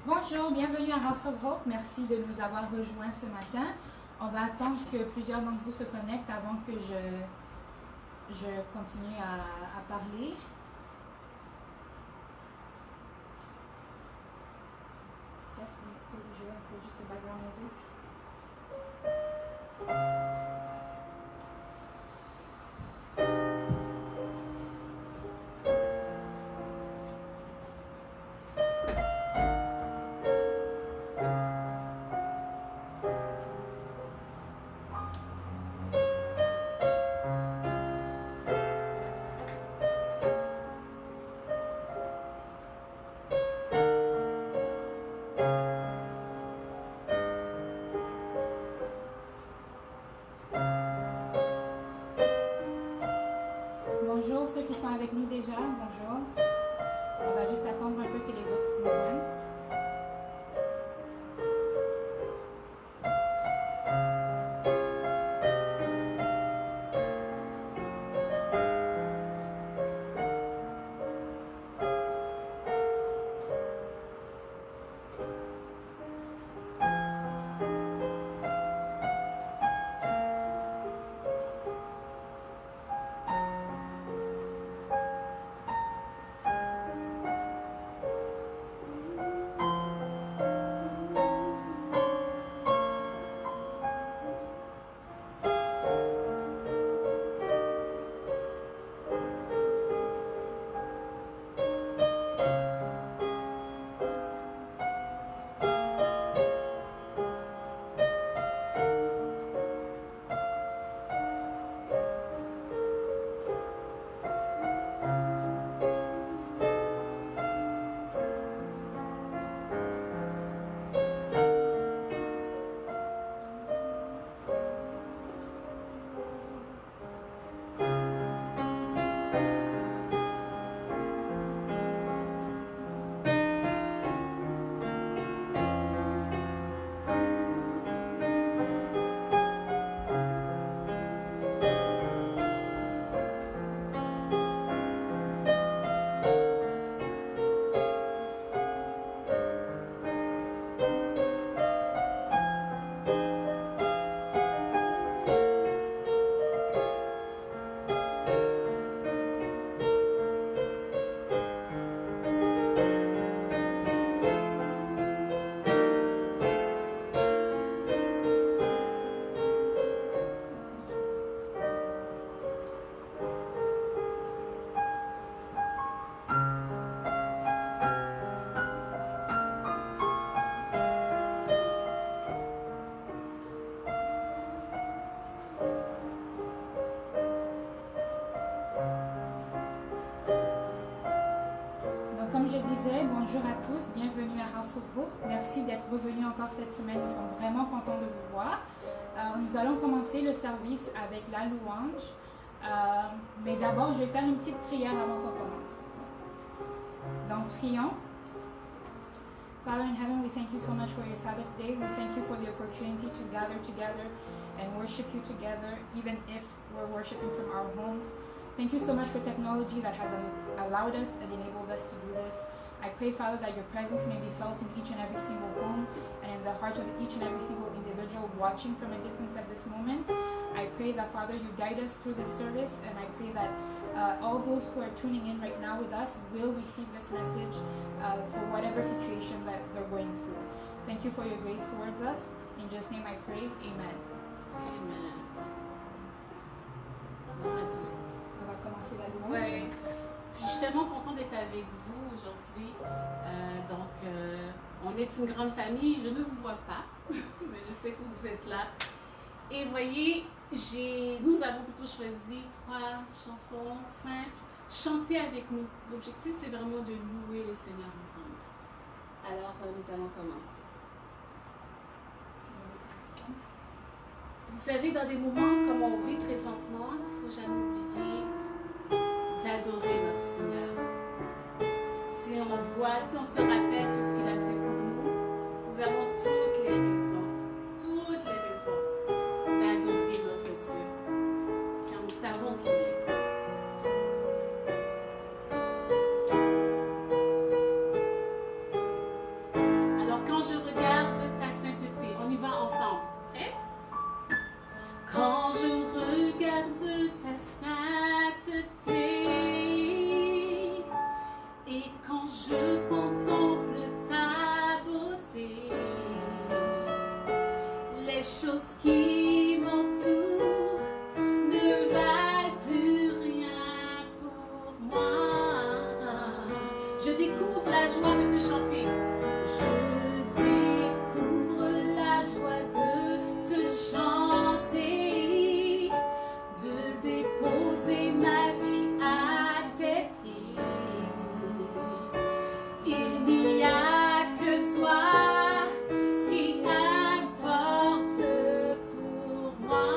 Bonjour, bienvenue à House of Hope. Merci de nous avoir rejoints ce matin. On va attendre que plusieurs d'entre vous se connectent avant que je continue à parler. Peut-être que je vais un peu juste le background music. Bonjour ceux qui sont avec nous déjà, bonjour. On va juste attendre un peu que les autres nous rejoignent. Comme je disais, bonjour à tous, bienvenue à House of Hope. Merci d'être revenus encore cette semaine, nous sommes vraiment contents de vous voir. Nous allons commencer le service avec la louange, mais d'abord je vais faire une petite prière avant qu'on commence. Donc prions. Father in heaven, we thank you so much for your Sabbath day. We thank you for the opportunity to gather together and worship you together, even if we're worshiping from our homes. Thank you so much for technology that has allowed us and enabled us to do this. I pray, Father, that your presence may be felt in each and every single home and in the heart of each and every single individual watching from a distance at this moment. I pray that, Father, you guide us through this service, and I pray that all those who are tuning in right now with us will receive this message for whatever situation that they're going through. Thank you for your grace towards us. In Jesus' name I pray, amen. Amen. On va commencer la louange. Ouais. Je suis tellement contente d'être avec vous aujourd'hui. On est une grande famille. Je ne vous vois pas, mais je sais que vous êtes là. Et voyez, nous avons plutôt choisi 3 chansons simples. Chantez avec nous. L'objectif, c'est vraiment de louer le Seigneur ensemble. Alors, nous allons commencer. Vous savez, dans des moments comme on vit présentement, il ne faut jamais oublier d'adorer notre Seigneur. Si on se rappelle tout ce qu'il a fait pour nous, nous avons toutes les raisons d'adorer notre Dieu, car nous savons qui il est. la joie de te chanter. Je découvre la joie de te chanter, de déposer ma vie à tes pieds. Il n'y a que toi qui importe pour moi.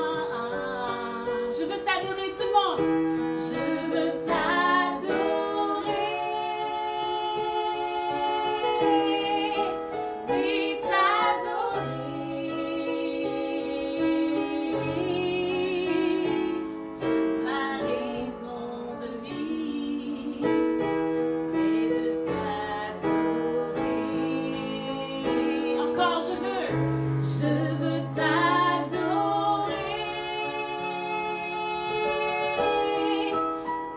Je veux t'adorer tout le monde. Je veux t'adorer. Oui, t'adorer. Ma raison de vivre, c'est de t'adorer. Encore, je veux t'adorer.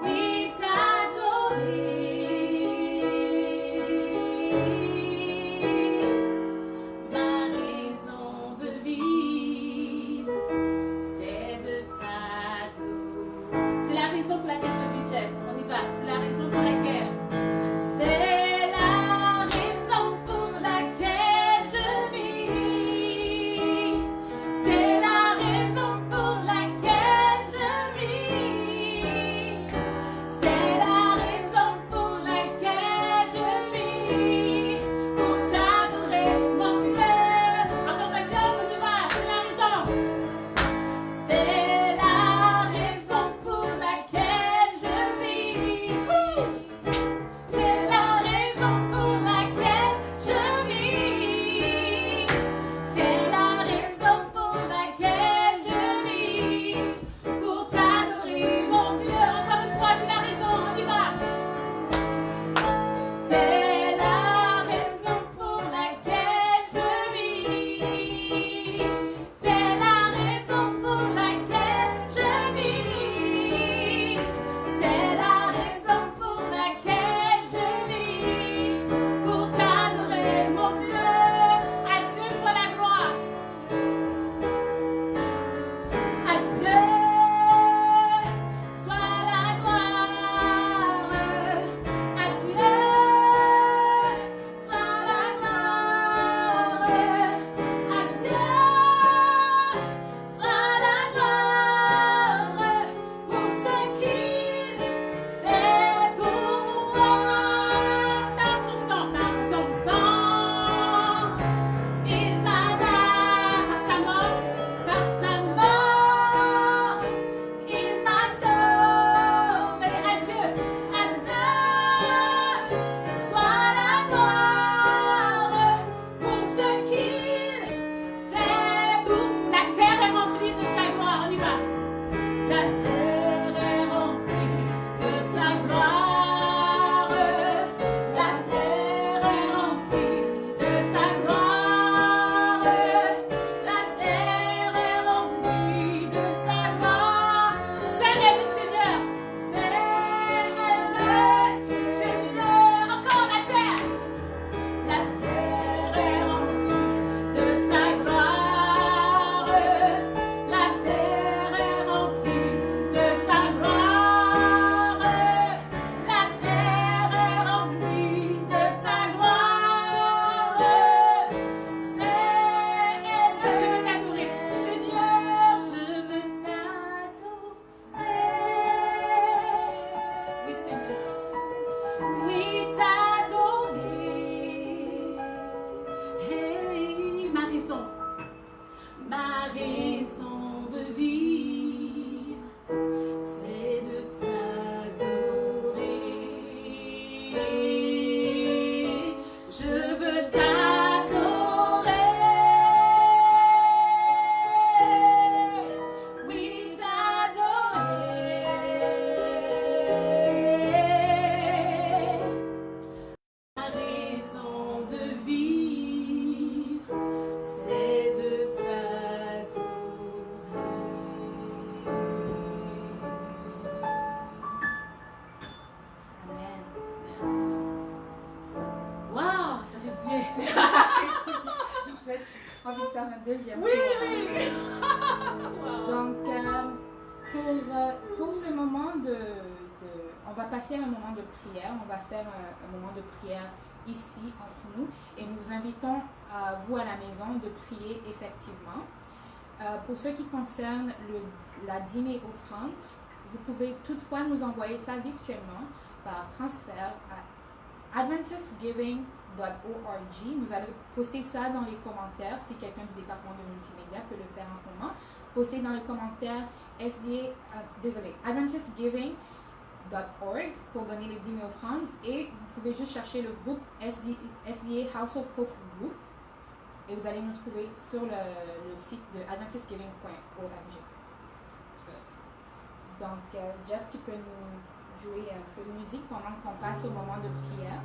Oui, t'adorer. Ma raison de vivre, c'est de t'adorer. C'est la raison pour laquelle je vis, Jeff. On y va. C'est la raison pour laquelle. C'est la raison pour laquelle je vis. C'est la raison pour laquelle je vis. C'est la raison pour laquelle je vis. Pour t'adorer, mon Dieu. Encore patience, on y va. C'est la raison. C'est la raison pour laquelle je vis. C'est la raison pour laquelle je vis. C'est la raison pour laquelle je vis. Pour t'adorer, mon Dieu. Encore une fois, c'est la raison. On y va. C'est la raison pour laquelle je vis. C'est la raison pour laquelle je vis. C'est la raison pour laquelle je vis. Pour t'adorer, mon Dieu. À Dieu soit la gloire. À Dieu soit la gloire. À Dieu soit la gloire. À Dieu soit la gloire pour ce qu'il fait pour moi. Par son sang, il m'a lavé. Par sa mort, il m'a sauvé. À Dieu soit la gloire pour ce qu'il fait pour. La terre est remplie de sa gloire. On y va. La terre est remplie de sa gloire. La terre est remplie de sa gloire. La terre est remplie de sa gloire. Seigneur le Seigneur. Seigneur le Seigneur. Encore la terre. La terre est remplie de sa gloire. La terre est remplie de sa gloire. La terre est remplie de sa gloire. Seigneur, je veux t'adorer. Seigneur, je veux t'adorer. Oui, Seigneur. Oui, t'adorer. Hey, ma raison de vivre, c'est de t'adorer. Je veux t'adorer. Oui, t'adorer. Ma raison de vivre, c'est de t'adorer. Amen. Waouh, ça fait du bien. En fait, on va faire un deuxième Oui, tour. oui. Donc, pour ce moment on va passer à un moment de prière. On va faire un moment de prière ici entre nous et nous invitons vous à la maison de prier effectivement. Pour ce qui concerne la dîme et offrande, vous pouvez toutefois nous envoyer ça virtuellement par transfert à adventistgiving.org. Nous allons poster ça dans les commentaires si quelqu'un du département de multimédia peut le faire en ce moment. Postez dans les commentaires adventistgiving.org pour donner les dîmes et offrandes et vous pouvez juste chercher le groupe SDA House of Hope Group et vous allez nous trouver sur le site de adventistgiving.org. Donc, Jeff, tu peux nous jouer un peu de musique pendant qu'on passe au moment de prière.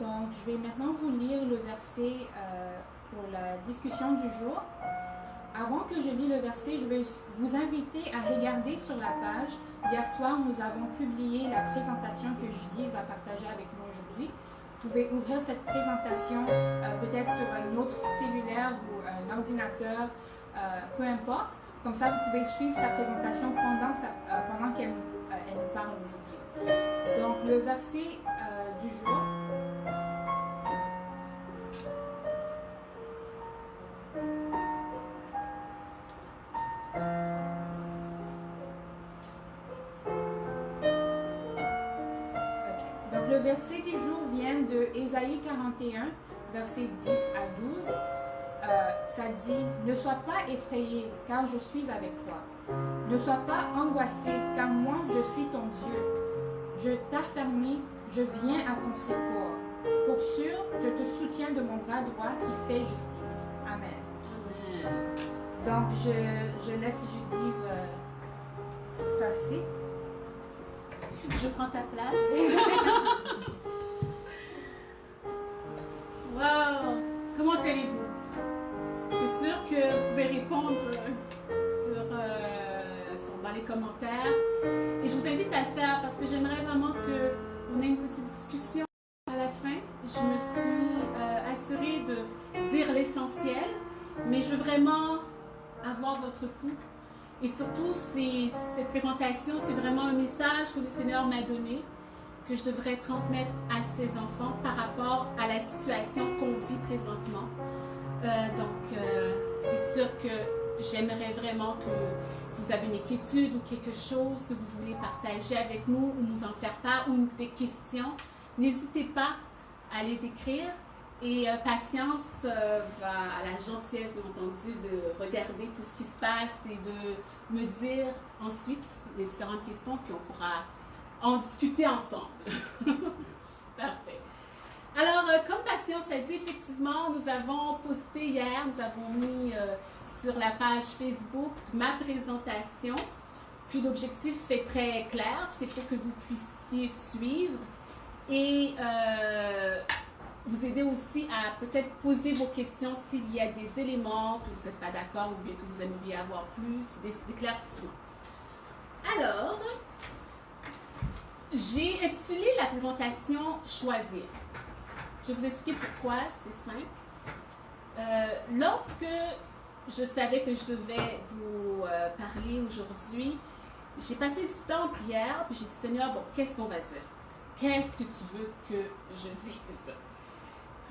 Donc, je vais maintenant vous lire le verset pour la discussion du jour. Avant que je lis le verset, je vais vous inviter à regarder sur la page. Hier soir, nous avons publié la présentation que Judy va partager avec nous aujourd'hui. Vous pouvez ouvrir cette présentation peut-être sur un autre cellulaire ou un ordinateur, peu importe. Comme ça, vous pouvez suivre sa présentation pendant qu'elle nous parle aujourd'hui. Donc, le verset du jour. Donc, le verset du jour vient de Ésaïe 41, versets 10 à 12. Ça dit, ne sois pas effrayé, car je suis avec toi. Ne sois pas angoissé, car moi, je suis ton Dieu. Je t'affermis, je viens à ton secours. Pour sûr, je te soutiens de mon bras droit qui fait justice. Amen. Amen. Donc, je laisse Judith passer. Je prends ta place. Wow! Comment allez-vous? C'est sûr que vous pouvez répondre dans les commentaires. Et je vous invite à le faire parce que j'aimerais vraiment qu'on ait une petite discussion à la fin. Je me suis assurée de dire l'essentiel, mais je veux vraiment avoir votre pouls. Et surtout, cette présentation, c'est vraiment un message que le Seigneur m'a donné, que je devrais transmettre à ses enfants par rapport à la situation qu'on vit présentement. C'est sûr que j'aimerais vraiment que si vous avez une inquiétude ou quelque chose que vous voulez partager avec nous ou nous en faire part ou des questions, n'hésitez pas à les écrire. Et Patience va à la gentillesse, bien entendu, de regarder tout ce qui se passe et de me dire ensuite les différentes questions, puis on pourra en discuter ensemble. Parfait. Alors, comme Patience a dit, effectivement, nous avons posté hier, nous avons mis sur la page Facebook ma présentation. Puis l'objectif est très clair, c'est pour que vous puissiez suivre et vous aider aussi à peut-être poser vos questions s'il y a des éléments que vous n'êtes pas d'accord ou bien que vous aimeriez avoir plus, des éclaircissements. Alors, j'ai intitulé la présentation « Choisir ». Je vais vous expliquer pourquoi, c'est simple. Lorsque je savais que je devais vous parler aujourd'hui, j'ai passé du temps en prière, puis j'ai dit « Seigneur, bon, qu'est-ce qu'on va dire? Qu'est-ce que tu veux que je dise? »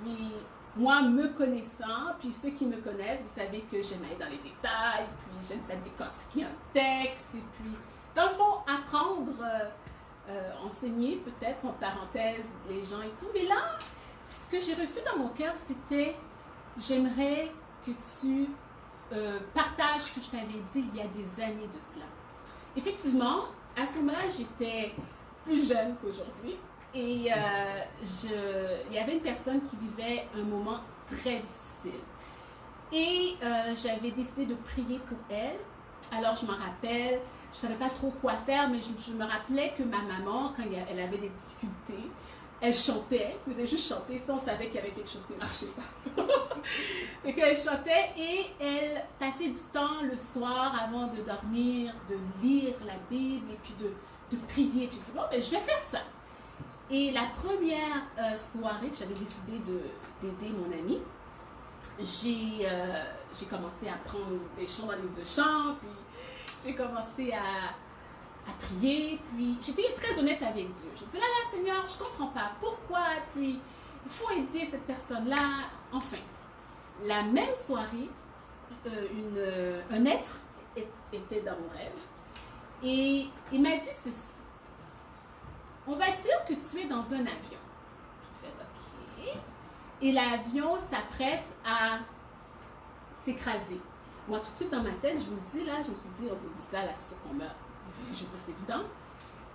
Puis, moi, me connaissant, puis ceux qui me connaissent, vous savez que j'aime aller dans les détails, puis j'aime ça décortiquer un texte, et puis, dans le fond, apprendre, enseigner peut-être, en parenthèse, les gens et tout. Mais là, ce que j'ai reçu dans mon cœur, c'était, j'aimerais que tu partages ce que je t'avais dit il y a des années de cela. Effectivement, à ce moment-là, j'étais plus jeune qu'aujourd'hui. Et il y avait une personne qui vivait un moment très difficile. Et j'avais décidé de prier pour elle. Alors, je me rappelle, je ne savais pas trop quoi faire, mais je me rappelais que ma maman, quand elle avait des difficultés, elle chantait, elle faisait juste chanter, ça on savait qu'il y avait quelque chose qui ne marchait pas. Et qu'elle chantait et elle passait du temps le soir avant de dormir, de lire la Bible et puis de prier. Puis je dis, bon, ben, je vais faire ça. Et la première soirée que j'avais décidé d'aider mon amie, j'ai commencé à prendre des chants dans le livre de chant, puis j'ai commencé à prier, puis j'étais très honnête avec Dieu. J'ai dit, là, Seigneur, je ne comprends pas, pourquoi, puis il faut aider cette personne-là. Enfin, la même soirée, un être était dans mon rêve, et il m'a dit ceci. On va dire que tu es dans un avion. Je fais OK. Et l'avion s'apprête à s'écraser. Moi, tout de suite dans ma tête, je me suis dit, oh, ça, là, c'est sûr qu'on meurt. Je dis, c'est évident.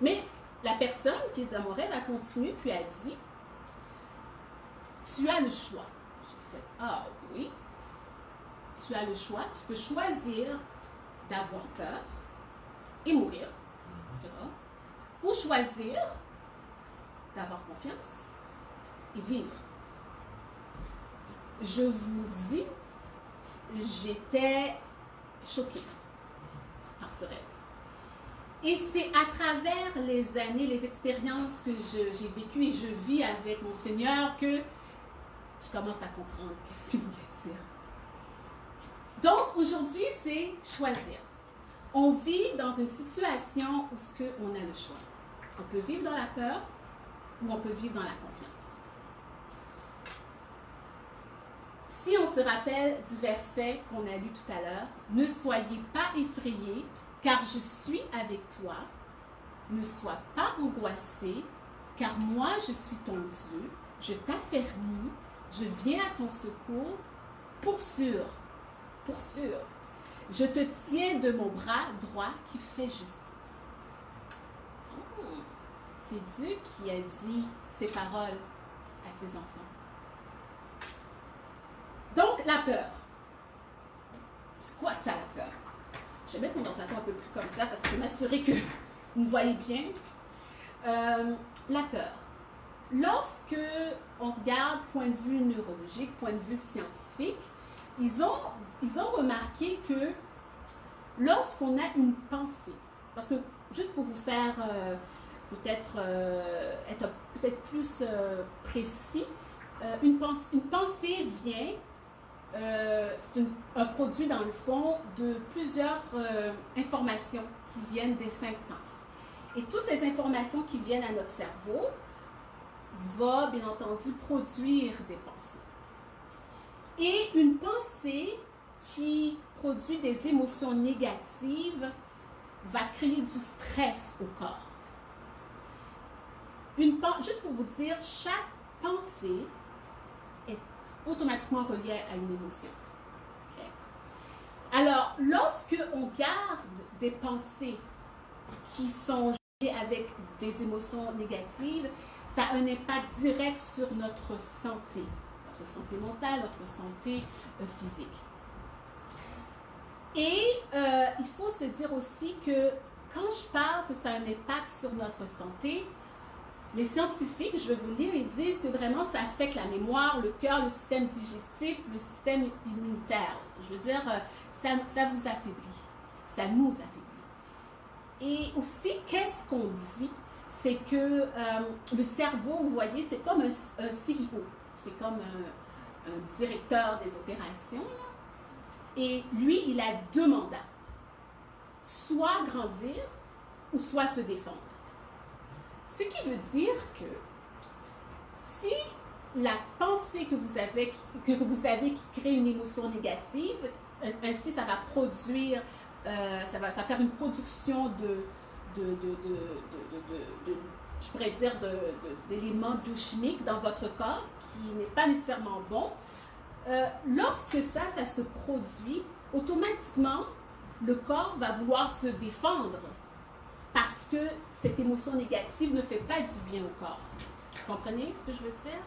Mais la personne qui est dans mon rêve a continué, puis a dit, tu as le choix. J'ai fait, ah oui, tu as le choix. Tu peux choisir d'avoir peur et mourir. J'ai fait, oh. Ou choisir d'avoir confiance et vivre. Je vous dis, j'étais choquée par ce rêve. Et c'est à travers les années, les expériences que j'ai vécues et je vis avec mon Seigneur que je commence à comprendre qu'est-ce qu'il voulait dire. Donc, aujourd'hui, c'est choisir. On vit dans une situation où on a le choix. On peut vivre dans la peur ou on peut vivre dans la confiance. Si on se rappelle du verset qu'on a lu tout à l'heure, « Ne soyez pas effrayés, car je suis avec toi. Ne sois pas angoissé, car moi je suis ton Dieu. Je t'affermis, je viens à ton secours. Pour sûr, je te tiens de mon bras droit qui fait justice. » C'est Dieu qui a dit ces paroles à ses enfants. Donc, la peur. C'est quoi ça, la peur? Je vais mettre mon ordinateur un peu plus comme ça parce que je vais m'assurer que vous me voyez bien. La peur. Lorsque on regarde point de vue neurologique, point de vue scientifique, ils ont remarqué que lorsqu'on a une pensée, parce que juste pour vous faire être peut-être plus précis, une pensée vient, c'est un produit dans le fond de plusieurs informations qui viennent des 5 sens. Et toutes ces informations qui viennent à notre cerveau vont bien entendu produire des pensées. Et une pensée qui produit des émotions négatives va créer du stress au corps. Juste pour vous dire, chaque pensée est automatiquement reliée à une émotion. Okay? Alors, lorsque on garde des pensées qui sont liées avec des émotions négatives, ça a un impact direct sur notre santé mentale, notre santé physique. Et il faut se dire aussi que quand je parle que ça a un impact sur notre santé, les scientifiques, je vais vous lire, ils disent que vraiment ça affecte la mémoire, le cœur, le système digestif, le système immunitaire. Je veux dire, ça vous affaiblit, ça nous affaiblit. Et aussi, qu'est-ce qu'on dit? C'est que le cerveau, vous voyez, c'est comme un CEO, c'est comme un directeur des opérations. Et lui, il a 2 mandats, soit grandir ou soit se défendre. Ce qui veut dire que si la pensée que vous avez qui crée une émotion négative, ainsi ça va produire, ça va faire une production je pourrais dire, d'éléments biochimiques dans votre corps qui n'est pas nécessairement bon. Lorsque ça se produit, automatiquement, le corps va vouloir se défendre parce que cette émotion négative ne fait pas du bien au corps. Vous comprenez ce que je veux dire?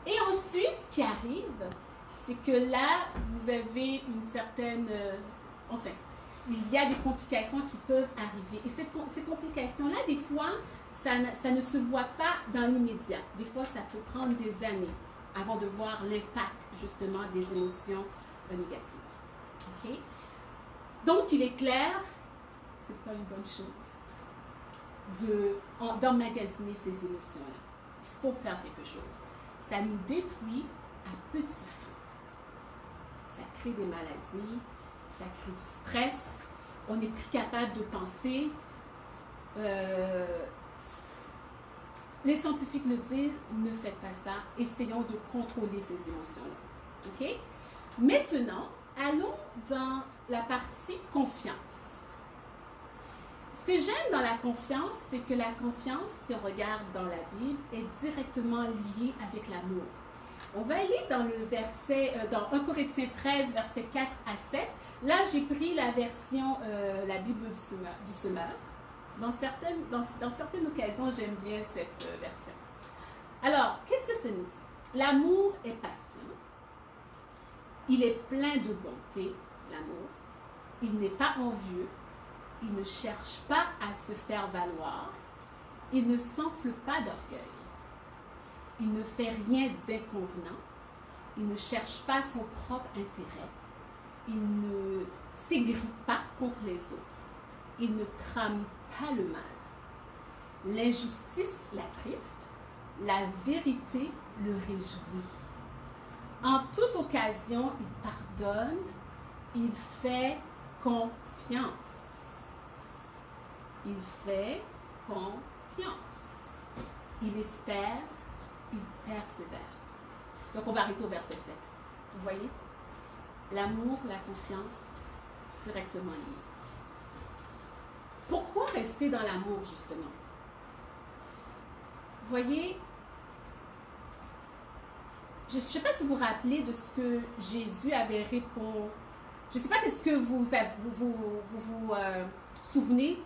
Et ensuite, ce qui arrive, c'est que là, vous avez une certaine... enfin, il y a des complications qui peuvent arriver. Et ces complications-là, des fois, ça ne se voit pas dans l'immédiat. Des fois, ça peut prendre des années avant de voir l'impact, justement, des émotions négatives. OK? Donc, il est clair, c'est pas une bonne chose d'emmagasiner ces émotions-là. Il faut faire quelque chose. Ça nous détruit à petit feu. Ça crée des maladies, ça crée du stress, on n'est plus capable de penser. Les scientifiques le disent, ne faites pas ça, essayons de contrôler ces émotions-là. OK? Maintenant, allons dans la partie confiance. Ce que j'aime dans la confiance, c'est que la confiance, si on regarde dans la Bible, est directement liée avec l'amour. On va aller dans le verset, dans 1 Corinthiens 13, versets 4 à 7. Là, j'ai pris la version, la Bible du Semeur. Dans certaines occasions, j'aime bien cette version. Alors, qu'est-ce que ça nous dit? L'amour est patient. Il est plein de bonté, l'amour. Il n'est pas envieux. Il ne cherche pas à se faire valoir. Il ne s'enfle pas d'orgueil. Il ne fait rien d'inconvenant. Il ne cherche pas son propre intérêt. Il ne s'aigrit pas contre les autres. Il ne trame pas le mal. L'injustice l'attriste. La vérité le réjouit. En toute occasion, il pardonne. il fait confiance. Il fait confiance. Il espère, il persévère. Donc, on va arrêter au verset 7. Vous voyez? L'amour, la confiance, directement liés. Pourquoi rester dans l'amour, justement? Vous voyez, je ne sais pas si vous vous rappelez de ce que Jésus avait répondu. Je ne sais pas qu'est-ce que vous souvenez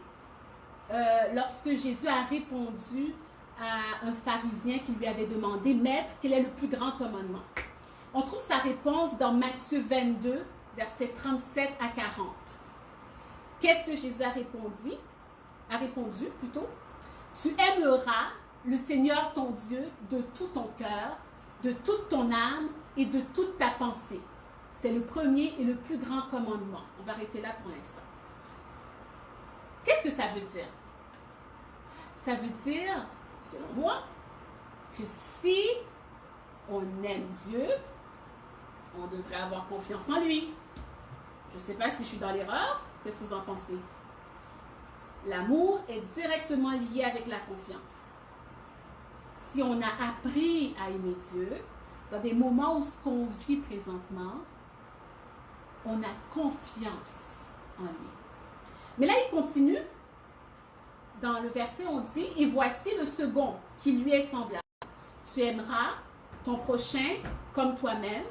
lorsque Jésus a répondu à un pharisien qui lui avait demandé, Maître, quel est le plus grand commandement? On trouve sa réponse dans Matthieu 22, versets 37 à 40. Qu'est-ce que Jésus a répondu? Tu aimeras le Seigneur ton Dieu de tout ton cœur, de toute ton âme et de toute ta pensée. C'est le premier et le plus grand commandement. On va arrêter là pour l'instant. Qu'est-ce que ça veut dire? Ça veut dire, selon moi, que si on aime Dieu, on devrait avoir confiance en lui. Je ne sais pas si je suis dans l'erreur. Qu'est-ce que vous en pensez? L'amour est directement lié avec la confiance. Si on a appris à aimer Dieu, dans des moments où ce qu'on vit présentement, on a confiance en lui. Mais là, il continue. Dans le verset, on dit, « Et voici le second qui lui est semblable. Tu aimeras ton prochain comme toi-même. »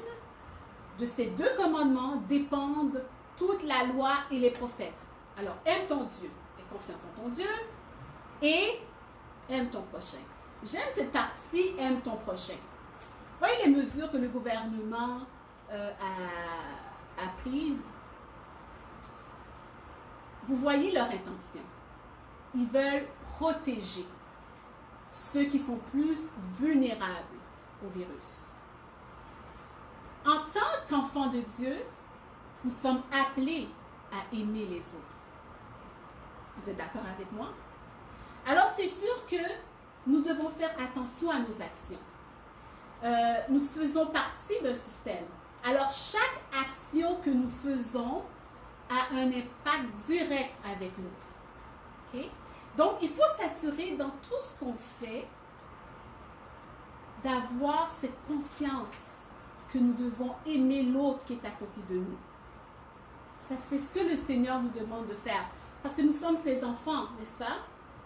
De ces deux commandements dépendent toute la loi et les prophètes. Alors, aime ton Dieu, aie confiance en ton Dieu, et aime ton prochain. J'aime cette partie, aime ton prochain. Voyez les mesures que le gouvernement a prises. Vous voyez leur intention. Ils veulent protéger ceux qui sont plus vulnérables au virus. En tant qu'enfants de Dieu, nous sommes appelés à aimer les autres. Vous êtes d'accord avec moi? Alors, c'est sûr que nous devons faire attention à nos actions. Nous faisons partie d'un système. Alors, chaque action que nous faisons a un impact direct avec l'autre. Okay? Donc, il faut s'assurer dans tout ce qu'on fait d'avoir cette conscience que nous devons aimer l'autre qui est à côté de nous. Ça, c'est ce que le Seigneur nous demande de faire. Parce que nous sommes ses enfants, n'est-ce pas?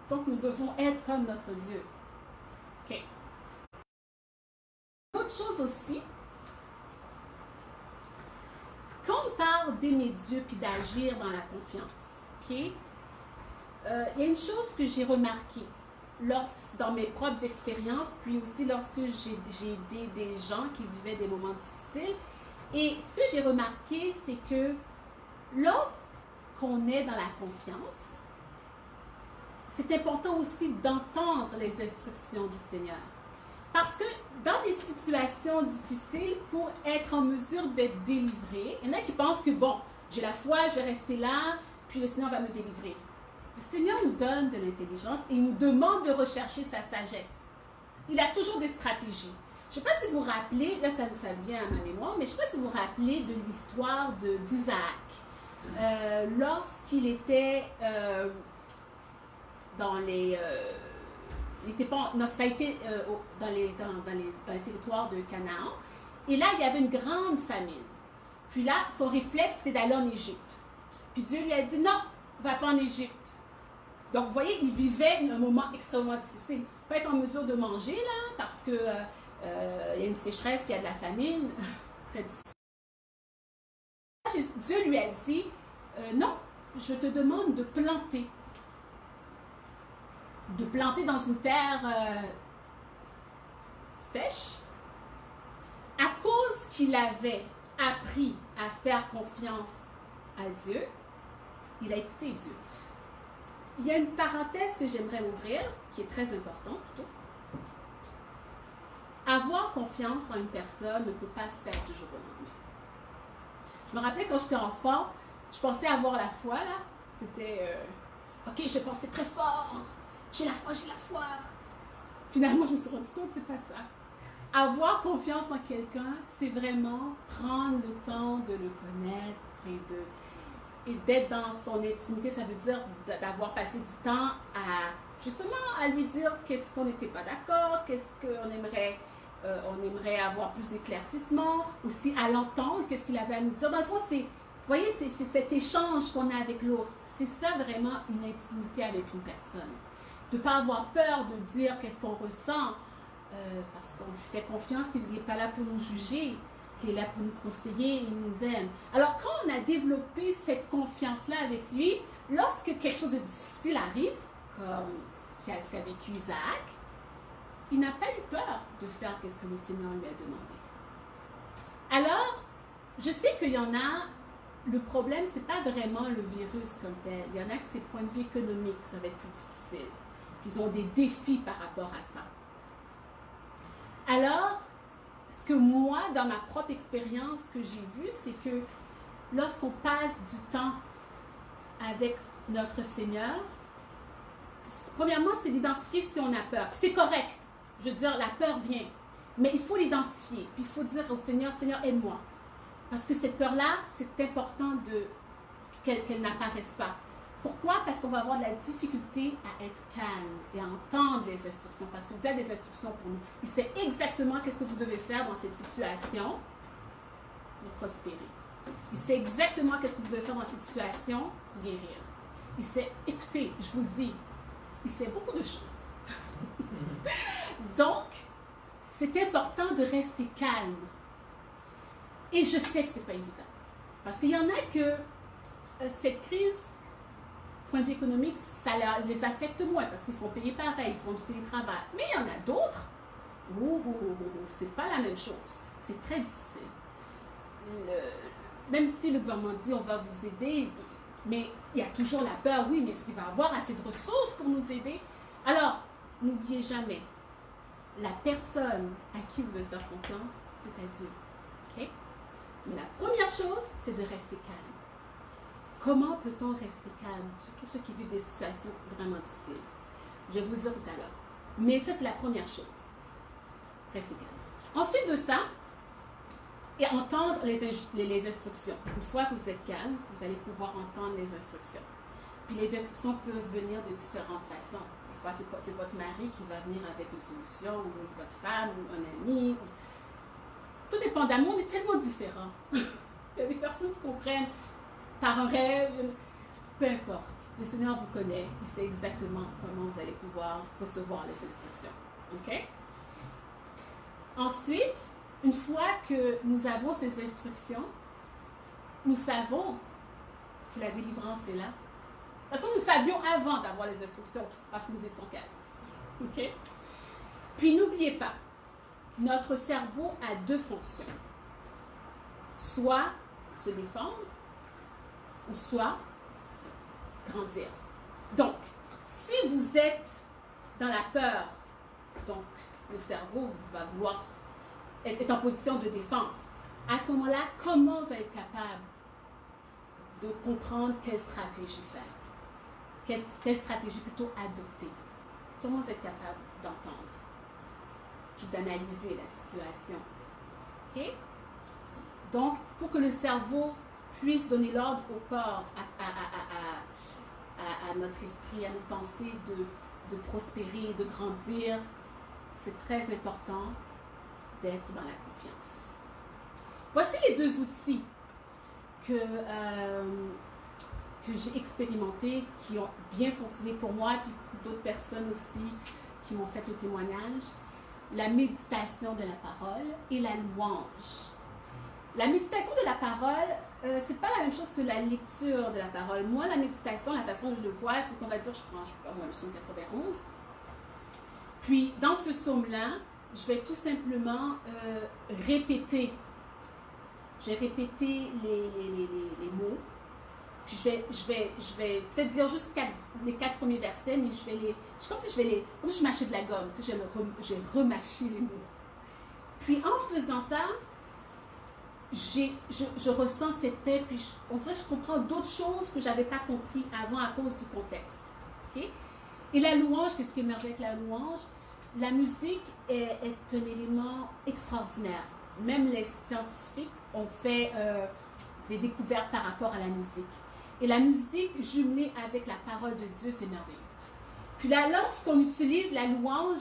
Donc, nous devons être comme notre Dieu. OK. Une autre chose aussi, quand on parle d'aimer Dieu puis d'agir dans la confiance, OK? Il y a une chose que j'ai remarquée dans mes propres expériences, puis aussi lorsque j'ai aidé des gens qui vivaient des moments difficiles. Et ce que j'ai remarqué, c'est que lorsqu'on est dans la confiance, c'est important aussi d'entendre les instructions du Seigneur. Parce que dans des situations difficiles, pour être en mesure d'être délivré, il y en a qui pensent que, bon, j'ai la foi, je vais rester là, puis le Seigneur va me délivrer. Le Seigneur nous donne de l'intelligence et il nous demande de rechercher sa sagesse. Il a toujours des stratégies. Je ne sais pas si vous vous rappelez, là ça vient à ma mémoire, mais je ne sais pas si vous vous rappelez de l'histoire d'Isaac. Lorsqu'il était dans les... il était pas, non, ça a été dans les territoires de Canaan. Et là, il y avait une grande famine. Puis là, son réflexe, c'était d'aller en Égypte. Puis Dieu lui a dit, non, va pas en Égypte. Donc, vous voyez, il vivait un moment extrêmement difficile. Pas être en mesure de manger, là, parce que il y a une sécheresse, puis il y a de la famine. Très difficile. Dieu lui a dit, non, je te demande de planter. De planter dans une terre sèche. À cause qu'il avait appris à faire confiance à Dieu, il a écouté Dieu. Il y a une parenthèse que j'aimerais ouvrir, qui est très importante plutôt. Avoir confiance en une personne ne peut pas se faire du jour au lendemain. Je me rappelais quand j'étais enfant, je pensais avoir la foi, là. C'était, ok, je pensais très fort. J'ai la foi, j'ai la foi. Finalement, je me suis rendu compte que c'est pas ça. Avoir confiance en quelqu'un, c'est vraiment prendre le temps de le connaître rencontré, et d'être dans son intimité, ça veut dire d'avoir passé du temps à justement à lui dire qu'est-ce qu'on n'était pas d'accord, qu'est-ce qu'on aimerait, on aimerait avoir plus d'éclaircissement, aussi à l'entendre, qu'est-ce qu'il avait à nous dire. Dans le fond, vous voyez, c'est cet échange qu'on a avec l'autre. C'est ça vraiment une intimité avec une personne. De ne pas avoir peur de dire qu'est-ce qu'on ressent, parce qu'on lui fait confiance qu'il n'est pas là pour nous juger, qu'il est là pour nous conseiller, il nous aime. Alors quand on a développé cette confiance-là avec lui, lorsque quelque chose de difficile arrive, comme ce qu'a vécu Isaac, il n'a pas eu peur de faire ce que le Seigneur lui a demandé. Alors, je sais qu'il y en a, le problème, ce n'est pas vraiment le virus comme tel. Il y en a que c'est point de vue économique, ça va être plus difficile. Ils ont des défis par rapport à ça. Alors, ce que moi, dans ma propre expérience, que j'ai vu, c'est que lorsqu'on passe du temps avec notre Seigneur, premièrement, c'est d'identifier si on a peur. C'est correct. Je veux dire, la peur vient. Mais il faut l'identifier. Puis il faut dire au Seigneur, Seigneur, aide-moi. Parce que cette peur-là, c'est important qu'elle n'apparaisse pas. Pourquoi? Parce qu'on va avoir de la difficulté à être calme et à entendre les instructions. Parce que Dieu a des instructions pour nous. Il sait exactement qu'est-ce que vous devez faire dans cette situation pour prospérer. Il sait exactement qu'est-ce que vous devez faire dans cette situation pour guérir. Il sait, écoutez, je vous le dis, il sait beaucoup de choses. Donc, c'est important de rester calme. Et je sais que ce n'est pas évident. Parce qu'il y en a que cette crise, point de vue économique, ça les affecte moins parce qu'ils sont payés pareil, ils font du télétravail. Mais il y en a d'autres où c'est pas la même chose. C'est très difficile. Même si le gouvernement dit on va vous aider, mais il y a toujours la peur, oui, mais est-ce qu'il va avoir assez de ressources pour nous aider? Alors, n'oubliez jamais, la personne à qui vous devez faire confiance, c'est à Dieu. Okay? Mais la première chose, c'est de rester calme. Comment peut-on rester calme, surtout ceux qui vivent des situations vraiment difficiles? Je vais vous le dire tout à l'heure. Mais ça, c'est la première chose. Rester calme. Ensuite de ça, et entendre les instructions. Une fois que vous êtes calme, vous allez pouvoir entendre les instructions. Puis les instructions peuvent venir de différentes façons. Des fois, c'est votre mari qui va venir avec une solution, ou votre femme, ou un ami. Tout dépendamment, on est tellement différents. Il y a des personnes qui comprennent par un rêve, peu importe. Le Seigneur vous connaît, il sait exactement comment vous allez pouvoir recevoir les instructions. OK? Ensuite, une fois que nous avons ces instructions, nous savons que la délivrance est là. De toute façon, nous savions avant d'avoir les instructions parce que nous étions calmes. OK? Puis n'oubliez pas, notre cerveau a deux fonctions. Soit se défendre, ou soit grandir. Donc, si vous êtes dans la peur, donc le cerveau va vouloir être en position de défense. À ce moment-là, comment vous êtes capable de comprendre quelle stratégie faire? Quelle stratégie plutôt adopter? Comment vous êtes capable d'entendre? Puis d'analyser la situation. OK? Donc, pour que le cerveau puisse donner l'ordre au corps, à notre esprit, à nos pensées de prospérer, de grandir, c'est très important d'être dans la confiance. Voici les deux outils que j'ai expérimentés, qui ont bien fonctionné pour moi, et pour d'autres personnes aussi qui m'ont fait le témoignage. La méditation de la parole et la louange. La méditation de la parole, c'est pas la même chose que la lecture de la parole. Moi, la méditation, la façon dont je le vois, c'est qu'on va dire, je prends le psaume 91. Puis, dans ce psaume-là, je vais tout simplement répéter. J'ai répété les mots. Puis je vais peut-être dire juste les 4 premiers versets, mais comme si je mâchais de la gomme. Tu sais, j'ai remâché les mots. Puis en faisant ça, je ressens cette paix, puis on dirait que je comprends d'autres choses que je n'avais pas compris avant à cause du contexte. Okay? Et la louange, qu'est-ce qui est merveilleux avec la louange? La musique est un élément extraordinaire. Même les scientifiques ont fait des découvertes par rapport à la musique. Et la musique jumelée avec la parole de Dieu, c'est merveilleux. Puis là, lorsqu'on utilise la louange,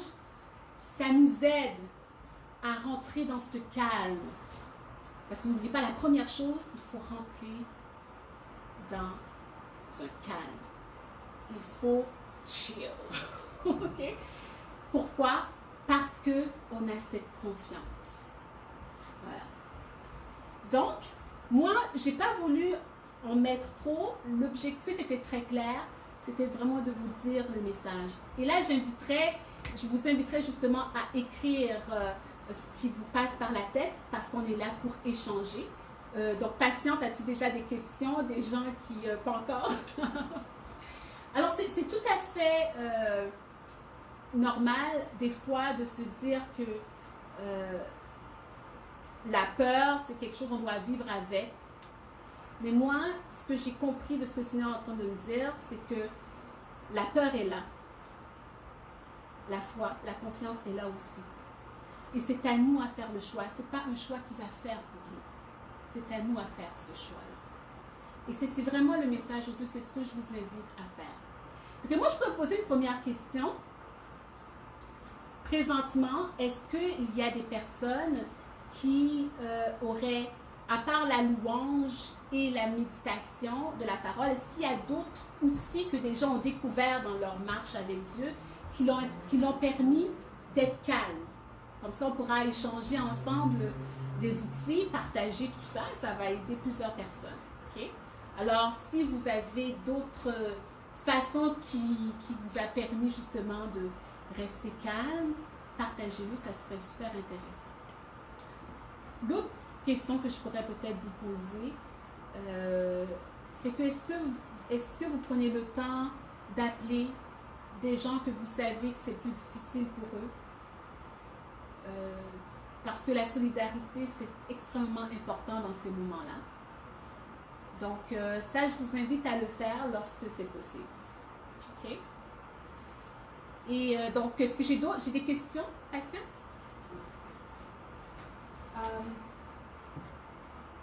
ça nous aide à rentrer dans ce calme. Parce que n'oubliez pas, la première chose, il faut rentrer dans un calme. Il faut chill. OK? Pourquoi? Parce qu'on a cette confiance. Voilà. Donc, moi, je n'ai pas voulu en mettre trop. L'objectif était très clair. C'était vraiment de vous dire le message. Et là, je vous inviterai justement à écrire ce qui vous passe par la tête parce qu'on est là pour échanger. Donc, patience, as-tu déjà des questions? Des gens qui... pas encore? Alors, c'est tout à fait normal, des fois, de se dire que la peur, c'est quelque chose qu'on doit vivre avec. Mais moi, ce que j'ai compris de ce que le Seigneur est en train de me dire, c'est que la peur est là. La foi, la confiance est là aussi. Et c'est à nous à faire le choix. Ce n'est pas un choix qu'il va faire pour nous. C'est à nous à faire ce choix-là. Et c'est vraiment le message de Dieu, c'est ce que je vous invite à faire. Donc, moi, je peux vous poser une première question. Présentement, est-ce qu'il y a des personnes qui auraient, à part la louange et la méditation de la parole, est-ce qu'il y a d'autres outils que des gens ont découverts dans leur marche avec Dieu qui l'ont permis d'être calmes? Comme ça, on pourra échanger ensemble des outils, partager tout ça, et ça va aider plusieurs personnes. Okay? Alors, si vous avez d'autres façons qui vous a permis justement de rester calme, partagez-le, ça serait super intéressant. L'autre question que je pourrais peut-être vous poser, c'est que est-ce que vous prenez le temps d'appeler des gens que vous savez que c'est plus difficile pour eux? Parce que la solidarité, c'est extrêmement important dans ces moments-là. Donc, ça, je vous invite à le faire lorsque c'est possible. OK? Et donc, est-ce que j'ai d'autres? J'ai des questions, Patience?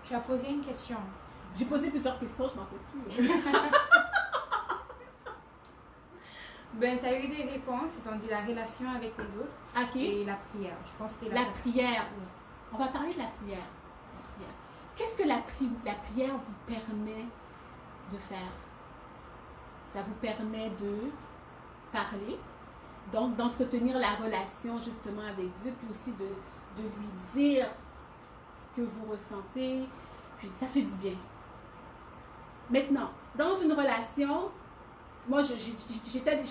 Tu as posé une question. J'ai posé plusieurs questions, je m'en rappelle plus. Ben, tu as eu des réponses, ils ont dit la relation avec les autres et la prière. Je pense que c'était la prière. Oui. On va parler de la prière. Qu'est-ce que la prière vous permet de faire? Ça vous permet de parler, donc d'entretenir la relation justement avec Dieu, puis aussi de lui dire ce que vous ressentez, puis ça fait du bien. Maintenant, dans une relation, moi j'ai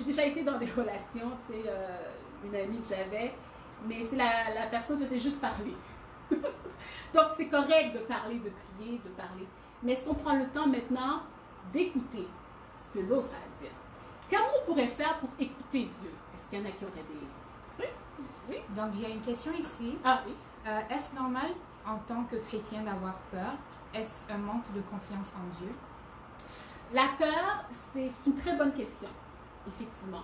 déjà été dans des relations, tu sais, une amie que j'avais, mais c'est la personne faisait juste parler. Donc c'est correct de parler, de prier, de parler. Mais est-ce qu'on prend le temps maintenant d'écouter ce que l'autre a à dire? Comment on pourrait faire pour écouter Dieu? Est-ce qu'il y en a qui auraient des trucs? Oui. Donc il y a une question ici. Ah oui. Est-ce normal en tant que chrétien d'avoir peur? Est-ce un manque de confiance en Dieu? La peur, c'est une très bonne question, effectivement.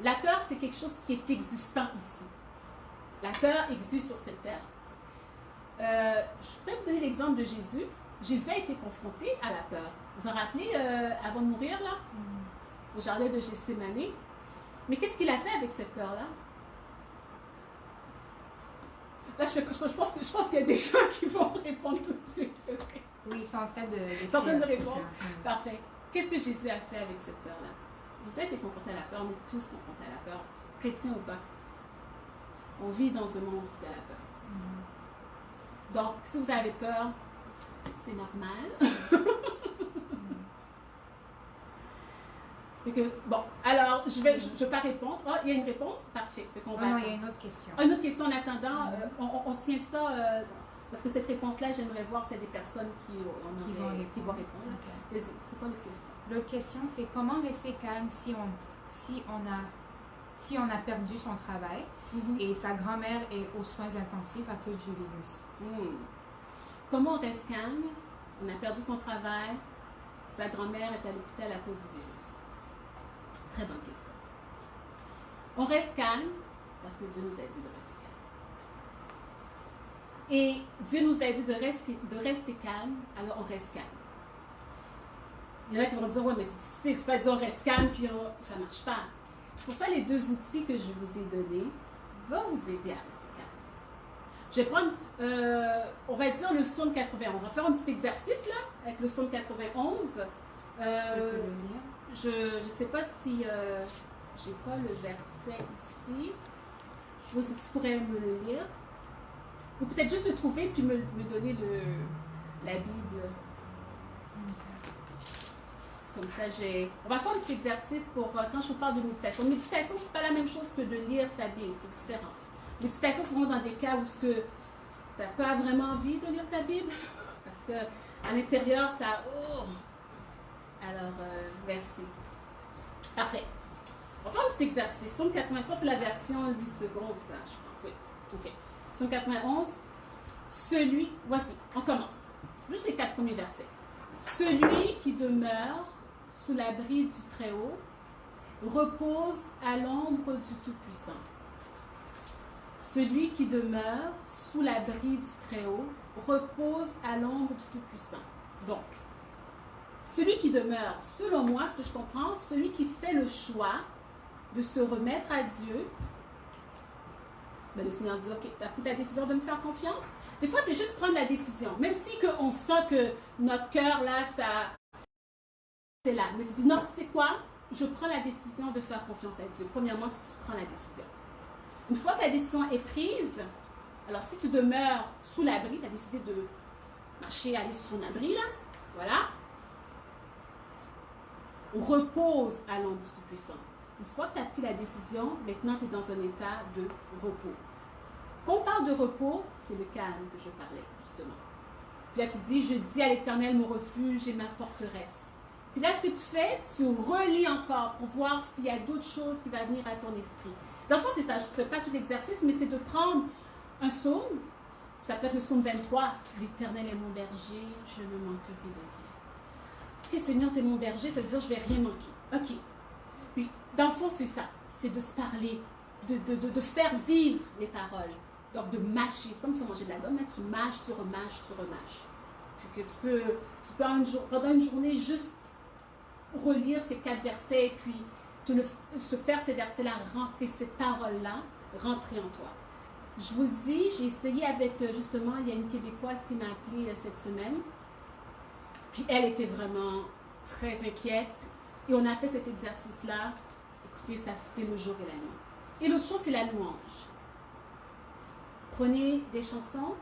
La peur, c'est quelque chose qui est existant ici. La peur existe sur cette terre. Je peux vous donner l'exemple de Jésus. Jésus a été confronté à la peur. Vous en rappelez, avant de mourir, là, au jardin de Gethsémani? Mais qu'est-ce qu'il a fait avec cette peur-là? Là, je pense qu'il y a des gens qui vont répondre tout de suite, c'est vrai. Oui, ils sont en train de répondre. Parfait. Qu'est-ce que Jésus a fait avec cette peur-là? Jésus a été confronté à la peur, on est tous confrontés à la peur, chrétiens ou pas. On vit dans un monde où il y a la peur. Donc, si vous avez peur, c'est normal. Bon, alors, je vais pas répondre. Oh, il y a une réponse? Parfait. Non, il y a une autre question. Une autre question en attendant. On tient ça, parce que cette réponse-là, j'aimerais voir s'il y a des personnes qui vont répondre. Okay. C'est quoi l'autre question? L'autre question, c'est comment rester calme si on a perdu son travail et sa grand-mère est aux soins intensifs à cause du virus. Comment on reste calme? On a perdu son travail, sa grand-mère est à l'hôpital à cause du virus. Très bonne question. On reste calme parce que Dieu nous a dit de rester Et Dieu nous a dit de rester calme, alors on reste calme. Il y en a qui vont dire, ouais, mais c'est difficile, tu peux pas dire on reste calme, puis ça marche pas. C'est pour ça les 2 outils que je vous ai donnés vont vous aider à rester calme. Je vais prendre, on va dire le psaume 91. On va faire un petit exercice là, avec le psaume 91. Tu peux te le lire? Je ne sais pas si j'ai pas le verset ici. Je vois si tu pourrais me le lire. Ou peut-être juste le trouver puis me donner la Bible. Comme ça, on va faire un petit exercice pour quand je vous parle de méditation. Méditation, c'est pas la même chose que de lire sa Bible, c'est différent. Méditation, c'est vraiment dans des cas où tu n'as pas vraiment envie de lire ta Bible. Parce que à l'intérieur, ça... Oh. Alors, merci. Parfait. On va faire un petit exercice. Psaume 91, c'est la version Louis II, ça, je pense. Oui. OK. Psaume 91. Voici, on commence. Juste les 4 premiers versets. Celui qui demeure sous l'abri du Très-Haut repose à l'ombre du Tout-Puissant. Celui qui demeure sous l'abri du Très-Haut repose à l'ombre du Tout-Puissant. Donc, celui qui demeure, selon moi, ce que je comprends, celui qui fait le choix de se remettre à Dieu, ben le Seigneur dit, ok, tu as pris ta décision de me faire confiance. Des fois, c'est juste prendre la décision. Même si on sent que notre cœur, là, c'est là. Mais tu dis, non, tu sais quoi? Je prends la décision de faire confiance à Dieu. Premièrement, si tu prends la décision. Une fois que la décision est prise, alors si tu demeures sous l'abri, tu as décidé de marcher, aller sous son abri, là, voilà, repose à l'ombre du Tout-Puissant. Une fois que tu as pris la décision, maintenant tu es dans un état de repos. Quand on parle de repos, c'est le calme que je parlais, justement. Puis là, tu dis, je dis à l'Éternel mon refuge et ma forteresse. Puis là, ce que tu fais, tu relis encore pour voir s'il y a d'autres choses qui vont venir à ton esprit. Dans le fond, c'est ça, je ne ferai pas tout l'exercice, mais c'est de prendre un psaume, ça peut être le psaume 23, l'Éternel est mon berger, je ne manquerai de rien. Ok, Seigneur, tu es mon berger, ça veut dire je ne vais rien manquer. Ok. Puis, dans le fond, c'est ça, c'est de se parler, de faire vivre les paroles. Donc, de mâcher. C'est comme si on mangeait de la gomme, hein? Tu mâches, tu remâches, tu remâches. Fait que tu peux pendant une journée juste relire ces 4 versets et puis se faire ces versets-là, rentrer ces paroles-là, rentrer en toi. Je vous le dis, j'ai essayé avec, justement, il y a une Québécoise qui m'a appelée cette semaine. Puis elle était vraiment très inquiète. Et on a fait cet exercice-là. Écoutez, c'est le jour et la nuit. Et l'autre chose, c'est la louange. Prenez des chansons.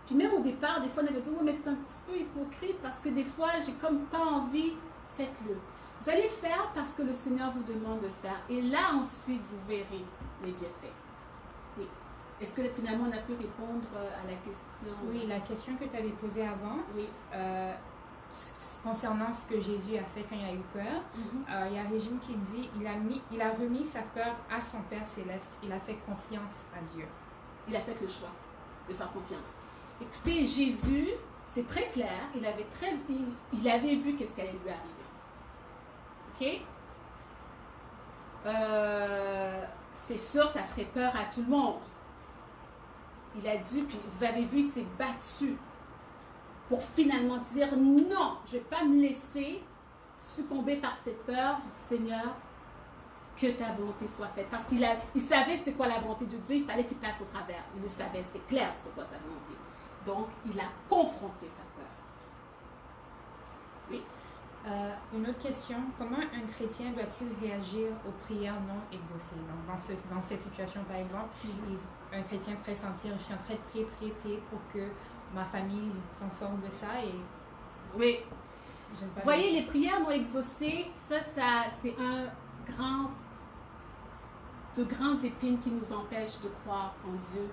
Puis même au départ, des fois, on avait dit, oui, mais c'est un petit peu hypocrite parce que des fois, j'ai comme pas envie. Faites-le. Vous allez le faire parce que le Seigneur vous demande de le faire. Et là, ensuite, vous verrez les bienfaits. Oui. Est-ce que finalement, on a pu répondre à la question? Oui, la question que tu avais posée avant. Oui. Concernant ce que Jésus a fait quand il a eu peur, il y a Régine qui dit il a remis sa peur à son Père Céleste. Il a fait confiance à Dieu. Il a fait le choix de faire confiance. Écoutez, Jésus, c'est très clair, il avait vu qu'est-ce qui allait lui arriver. OK? C'est sûr, ça ferait peur à tout le monde. Il a dû, puis vous avez vu, il s'est battu pour finalement dire non, je ne vais pas me laisser succomber par cette peur. Je dis, Seigneur, que ta volonté soit faite. Parce qu'il savait c'était quoi la volonté de Dieu, il fallait qu'il passe au travers. Il le savait, c'était clair c'était quoi sa volonté. Donc, il a confronté sa peur. Oui. Une autre question, comment un chrétien doit-il réagir aux prières non exaucées? Donc, dans cette situation, par exemple, un chrétien pourrait sentir, je suis en train de prier pour que ma famille s'en sorte de ça et... Oui. Vous voyez, les prières non exaucées, ça c'est de grands épines qui nous empêchent de croire en Dieu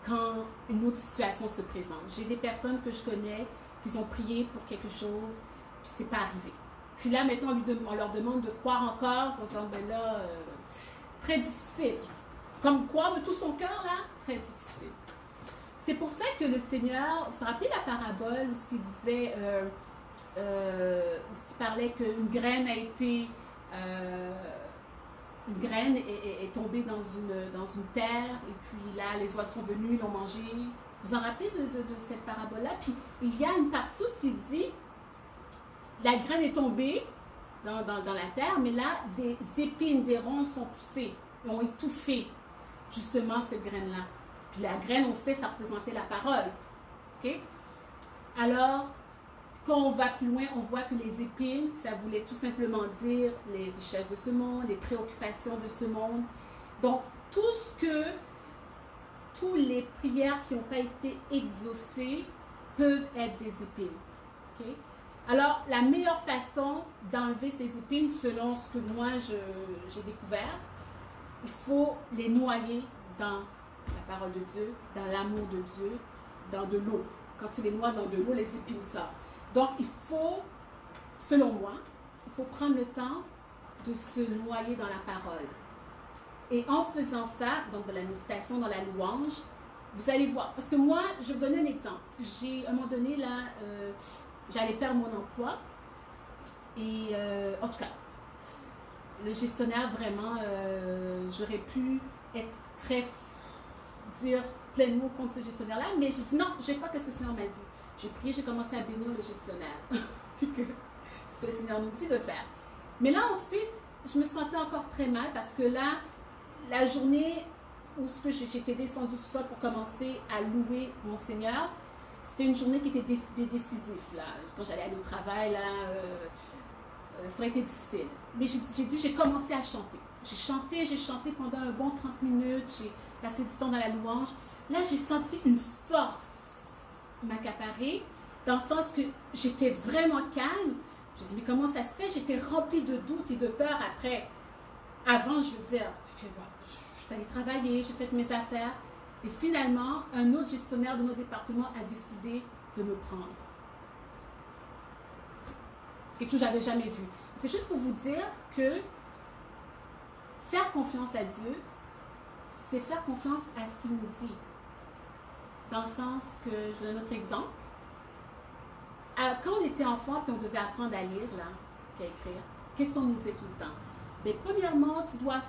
quand une autre situation se présente. J'ai des personnes que je connais qui ont prié pour quelque chose, puis c'est pas arrivé. Puis là, maintenant, on leur demande de croire encore, ils sont comme, ben là, très difficile. Comme croire de tout son cœur, là, très difficile. C'est pour ça que le Seigneur, vous vous rappelez la parabole où ce qu'il disait, où ce qu'il parlait qu'une graine a été... une graine est tombée dans une terre et puis là, les oiseaux sont venus, l'ont mangée. Vous en rappelez de cette parabole-là? Puis il y a une partie où ce qu'il dit, la graine est tombée dans la terre, mais là, des épines, des ronces sont poussées et ont étouffé justement cette graine-là. Puis la graine, on sait, ça représentait la parole. OK? Alors, quand on va plus loin, on voit que les épines, ça voulait tout simplement dire les richesses de ce monde, les préoccupations de ce monde. Donc, toutes les prières qui n'ont pas été exaucées peuvent être des épines. Okay? Alors, la meilleure façon d'enlever ces épines, selon ce que moi j'ai découvert, il faut les noyer dans la parole de Dieu, dans l'amour de Dieu, dans de l'eau. Quand tu les noies dans de l'eau, les épines sortent. Donc, il faut, selon moi, il faut prendre le temps de se noyer dans la parole. Et en faisant ça, donc dans la méditation, dans la louange, vous allez voir. Parce que moi, je vais vous donner un exemple. À un moment donné, là, j'allais perdre mon emploi. Et en tout cas, le gestionnaire, vraiment, j'aurais pu dire plein de mots contre ce gestionnaire-là. Mais j'ai dit non, je vais faire ce que le Seigneur m'a dit. J'ai prié, j'ai commencé à bénir le gestionnaire. C'est ce que le Seigneur nous dit de faire. Mais là, ensuite, je me sentais encore très mal parce que là, la journée où j'étais descendue sous sol pour commencer à louer mon Seigneur, c'était une journée qui était décisive. Là. Quand j'allais aller au travail, là, ça aurait été difficile. Mais j'ai commencé à chanter. J'ai chanté pendant un bon 30 minutes. J'ai passé du temps dans la louange. Là, j'ai senti une force m'accaparer, dans le sens que j'étais vraiment calme. Je me suis dit, mais comment ça se fait? J'étais remplie de doutes et de peur après. Avant, je veux dire, je suis allée travailler, j'ai fait mes affaires. Et finalement, un autre gestionnaire de nos départements a décidé de me prendre. Quelque chose que je n'avais jamais vu. C'est juste pour vous dire que faire confiance à Dieu, c'est faire confiance à ce qu'il nous dit. Dans le sens que, je donne un autre exemple. Quand on était enfant et on devait apprendre à lire, là, à écrire, qu'est-ce qu'on nous disait tout le temps? Mais premièrement, tu dois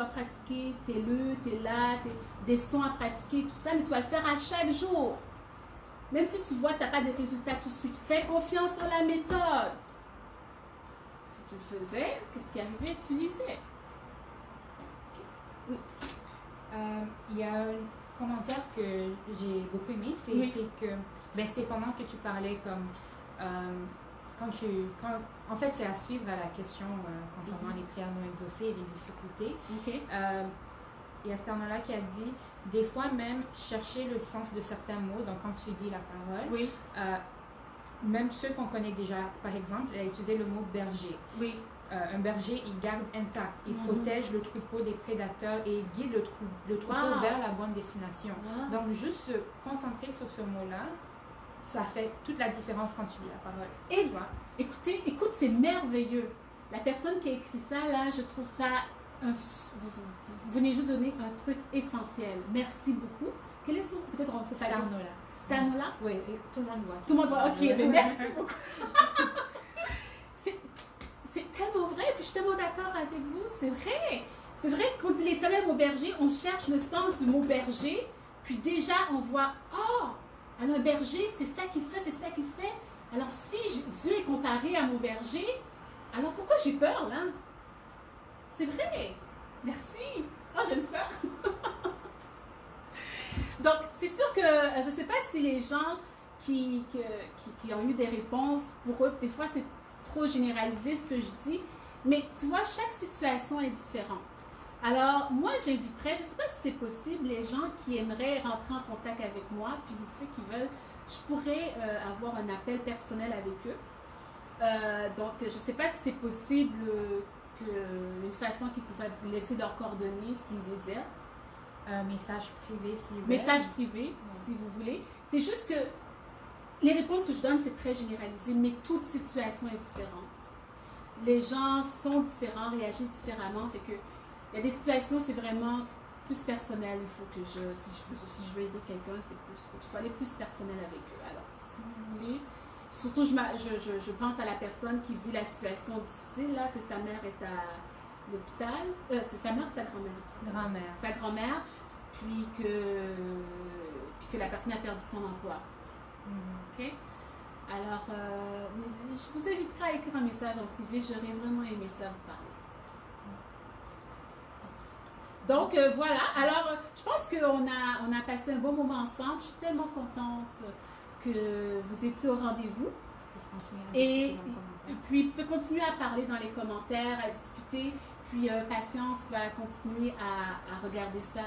pratiquer tes le, tes la, des sons à pratiquer, tout ça, mais tu vas le faire à chaque jour. Même si tu vois que tu n'as pas de résultats tout de suite, fais confiance en la méthode. Si tu le faisais, qu'est-ce qui arrivait? Tu lisais. Oui. Il y a un commentaire que j'ai beaucoup aimé, c'était que, c'est pendant que tu parlais comme, en fait, c'est à suivre à la question concernant les prières non exaucées et les difficultés. Okay. Il y a cet homme-là qui a dit, des fois même, chercher le sens de certains mots, donc quand tu lis la parole, même ceux qu'on connaît déjà, par exemple, elle a utilisé le mot berger. Oui. Un berger, il garde intact, il protège le troupeau des prédateurs et il guide le troupeau vers la bonne destination. Donc, juste se concentrer sur ce mot-là, ça fait toute la différence quand tu lis la parole. Et écoute, c'est merveilleux. La personne qui a écrit ça, là, je trouve ça, vous venez juste donner un truc essentiel. Merci beaucoup. Quel est son nom? Peut-être on ne sait pas. Stanola? Oui, tout le monde voit. Tout le monde voit, ok, mais merci beaucoup. C'est tellement vrai, puis je suis tellement d'accord avec vous, c'est vrai. C'est vrai que quand il est allé au berger, on cherche le sens du mot berger, puis déjà on voit, alors un berger, c'est ça qu'il fait, c'est ça qu'il fait. Alors si Dieu est comparé à mon berger, alors pourquoi j'ai peur là? C'est vrai. Merci. Oh, j'aime ça. Donc, c'est sûr que je ne sais pas si les gens qui ont eu des réponses, pour eux, des fois c'est trop généralisé ce que je dis, mais tu vois, chaque situation est différente. Alors, moi, j'inviterais, je ne sais pas si c'est possible, les gens qui aimeraient rentrer en contact avec moi, puis ceux qui veulent, je pourrais avoir un appel personnel avec eux. Donc, je ne sais pas si c'est possible une façon qu'ils pourraient laisser leurs coordonnées s'ils désirent. Message privé, si vous voulez. Message privé, si vous voulez. C'est juste que les réponses que je donne, c'est très généralisé, mais toute situation est différente. Les gens sont différents, réagissent différemment. Fait que, il y a des situations, c'est vraiment plus personnel. Il faut que si je veux aider quelqu'un, il faut aller plus personnel avec eux. Alors, si vous voulez, surtout, je pense à la personne qui vit la situation difficile, là, que sa mère est à l'hôpital. C'est sa mère ou sa grand-mère? Grand-mère. Sa grand-mère. Puis que puis que la personne a perdu son emploi. OK? Alors, je vous inviterai à écrire un message en privé. J'aurais vraiment aimé ça vous parler. Donc, voilà. Alors, je pense qu'on a passé un bon moment ensemble. Je suis tellement contente que vous étiez au rendez-vous. Et puis, vous pouvez continuer à parler dans les commentaires, à discuter. Puis, Patience va continuer à regarder ça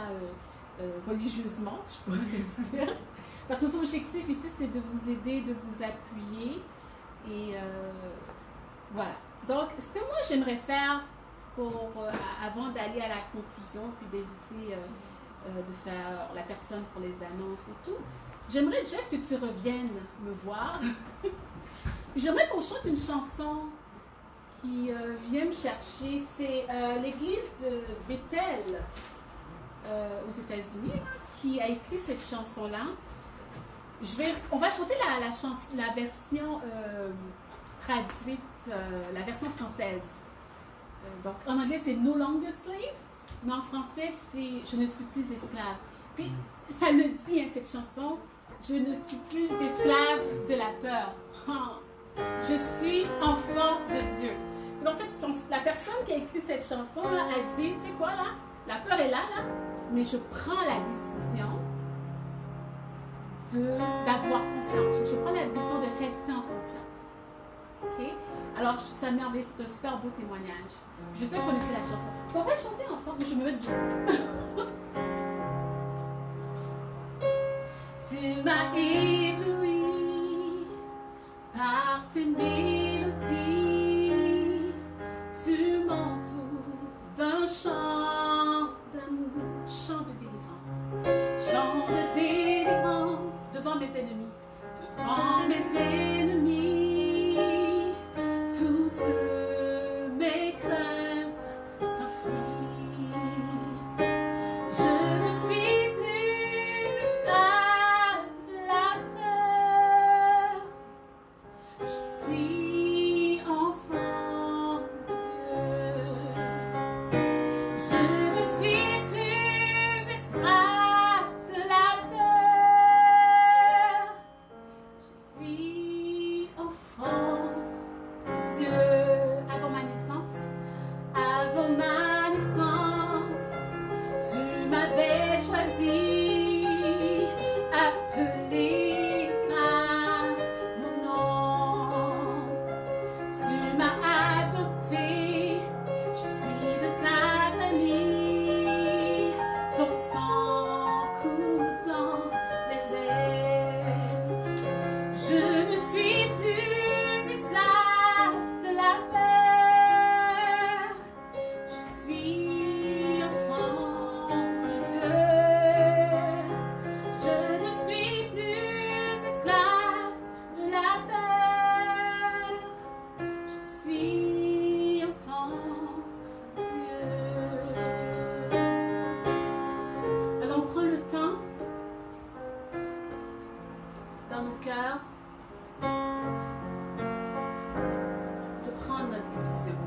religieusement, je pourrais dire. Parce que notre objectif ici, c'est de vous aider, de vous appuyer. Et voilà. Donc, ce que moi, j'aimerais faire avant d'aller à la conclusion, puis d'éviter de faire la personne pour les annonces et tout, j'aimerais, Jeff, que tu reviennes me voir. J'aimerais qu'on chante une chanson qui vient me chercher. C'est l'église de Bethel aux États-Unis qui a écrit cette chanson-là. On va chanter la version traduite, la version française. Donc, en anglais, c'est No Longer Slave, mais en français, c'est Je ne suis plus esclave. Puis, ça me dit, hein, cette chanson, je ne suis plus esclave de la peur. Je suis enfant de Dieu. Dans la personne qui a écrit cette chanson-là a dit, tu sais quoi, là, la peur est là, mais je prends la décision d'avoir confiance. Je prends la décision de rester en confiance. OK? Alors, je trouve ça merveilleux. C'est un super beau témoignage. Je sais qu'on connaissez la chanson. On va chanter ensemble. Je me mets debout. Tu m'as ébloui par tes mélodies. Tu m'entoures d'un chant d'amour, chant de délivrance. Chant de délivrance devant mes ennemis. Devant mes ennemis. Toutes mes craintes s'enfuient. Je ne suis plus esclave de la peur. Je suis enfant de Dieu. Je ne suis plus esclave de la peur. Je suis enfant de Dieu. Avant ma naissance, tu m'avais choisi, appelé par mon nom. Tu m'as adopté, je suis de ta famille. Ton sang coule dans mes veines. Je ne suis plus esclave de la peur. Je suis enfant de Dieu. Je ne suis plus esclave de la peur. Je suis enfant de Dieu. Alors on prend le temps dans nos cœurs de prendre notre décision.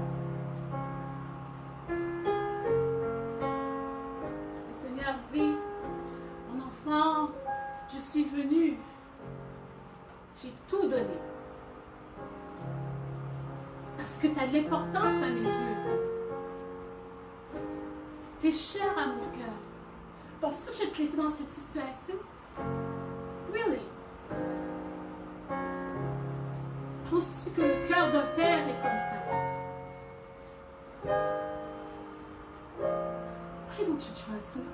Le Seigneur dit, mon enfant, je suis venu, j'ai tout donné. Parce que tu as de l'importance à mes yeux. Tu es cher à mon cœur. Penses-tu que je vais te laisser dans cette situation? Really? Penses-tu que le cœur d'un père est comme ça? Why don't you trust me?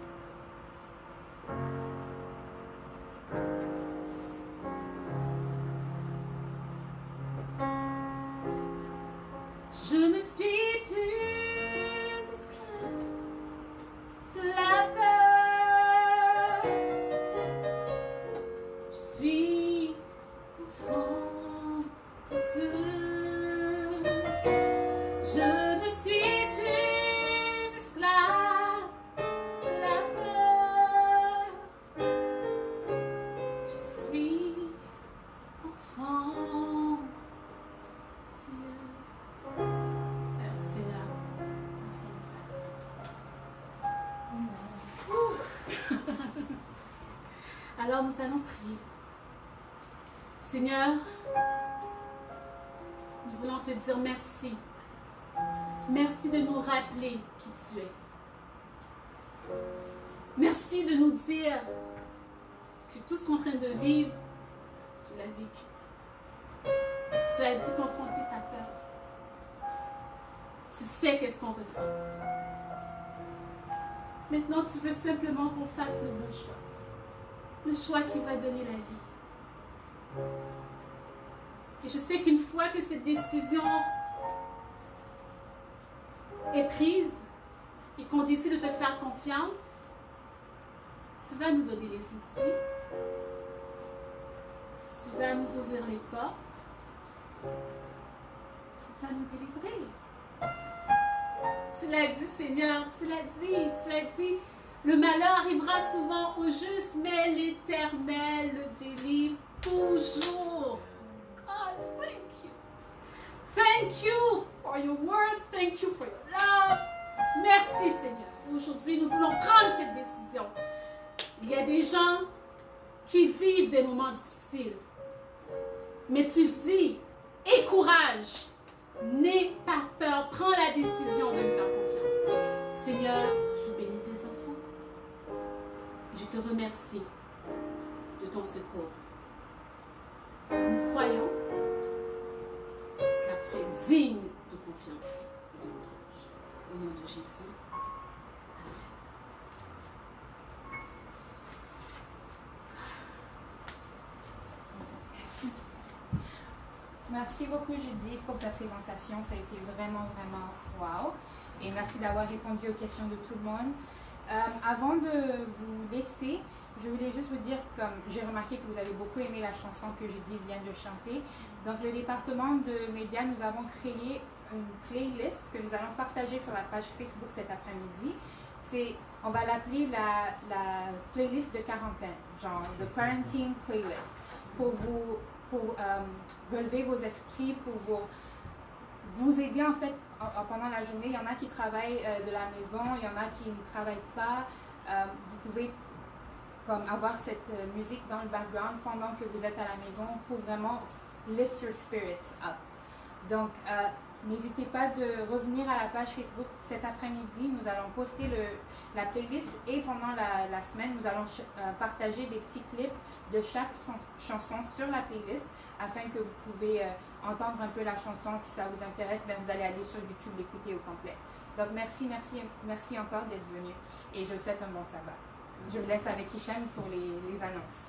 Je ne suis plus esclave de la peur. Je suis enfant de Dieu. Je ne suis plus esclave de la peur. Je suis enfant de Dieu. Merci Seigneur. Merci à toi. Alors nous allons prier. Seigneur, nous voulons te dire merci. Merci de nous rappeler qui tu es. Merci de nous dire que tout ce qu'on est en train de vivre, tu l'as vécu. Tu as dû confronter ta peur. Tu sais qu'est-ce qu'on ressent. Maintenant, tu veux simplement qu'on fasse le bon choix. Le choix qui va donner la vie. Et je sais qu'une fois que cette décision est prise et qu'on décide de te faire confiance, tu vas nous donner les outils. Tu vas nous ouvrir les portes. Tu vas nous délivrer. Tu l'as dit, Seigneur, tu l'as dit, le malheur arrivera souvent au juste, mais l'Éternel le délivre toujours. God, thank you. Thank you for your words, thank you for your love. Merci, Seigneur. Aujourd'hui, nous voulons prendre cette décision. Il y a des gens qui vivent des moments difficiles, mais tu dis, aie courage. N'aie pas peur, prends la décision de me faire confiance. Seigneur, je bénis tes enfants. Je te remercie de ton secours. Nous croyons, car tu es digne de confiance et de louange. Au nom de Jésus. Merci beaucoup Judith pour ta présentation, ça a été vraiment wow. Et merci d'avoir répondu aux questions de tout le monde. Avant de vous laisser, je voulais juste vous dire, comme j'ai remarqué que vous avez beaucoup aimé la chanson que Judith vient de chanter, donc le département de médias, nous avons créé une playlist que nous allons partager sur la page Facebook cet après-midi. On va l'appeler la playlist de quarantaine, genre the quarantine playlist, pour relever vos esprits, pour vous aider en fait pendant la journée. Il y en a qui travaillent de la maison, il y en a qui ne travaillent pas. Vous pouvez comme avoir cette musique dans le background pendant que vous êtes à la maison pour vraiment lift your spirits up. Donc, n'hésitez pas de revenir à la page Facebook cet après-midi. Nous allons poster la playlist et pendant la semaine, nous allons partager des petits clips de chaque chanson sur la playlist afin que vous pouvez entendre un peu la chanson. Si ça vous intéresse, ben, vous allez aller sur YouTube l'écouter au complet. Donc, merci encore d'être venu et je vous souhaite un bon sabbat. Je vous laisse avec Hicham pour les annonces.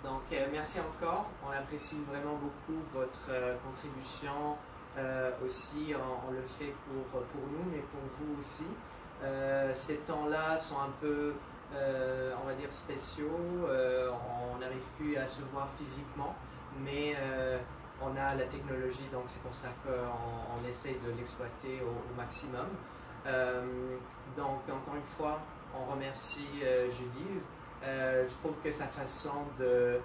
Donc, merci encore. On apprécie vraiment beaucoup votre contribution. Aussi, on le fait pour nous, mais pour vous aussi. Ces temps-là sont un peu, on va dire, spéciaux. On n'arrive plus à se voir physiquement, mais on a la technologie, donc c'est pour ça qu'on essaye de l'exploiter au maximum. Donc, encore une fois, on remercie Judith. Je trouve que sa façon de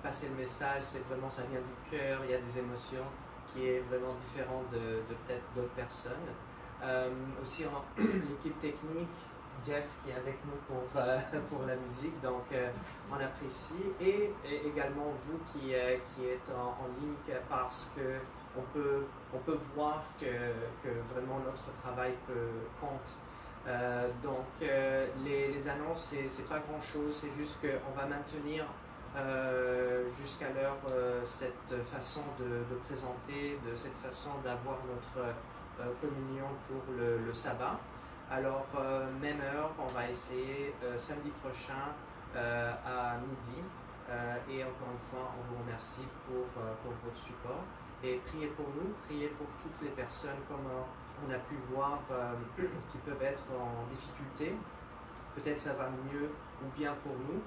passer le message, c'est vraiment, ça vient du cœur, il y a des émotions qui est vraiment différent de peut-être d'autres personnes. Aussi, l'équipe technique, Jeff qui est avec nous pour la musique, donc on apprécie. Et également vous qui êtes en ligne, parce que on peut voir que vraiment notre travail compte. Donc les annonces, c'est pas grand chose, c'est juste qu'on va maintenir jusqu'à l'heure cette façon de présenter, de cette façon d'avoir notre communion pour le sabbat. Alors même heure, on va essayer samedi prochain à midi. Et encore une fois, on vous remercie pour votre support. Et priez pour nous, priez pour toutes les personnes, comme on a pu voir, qui peuvent être en difficulté. Peut-être ça va mieux ou bien pour nous,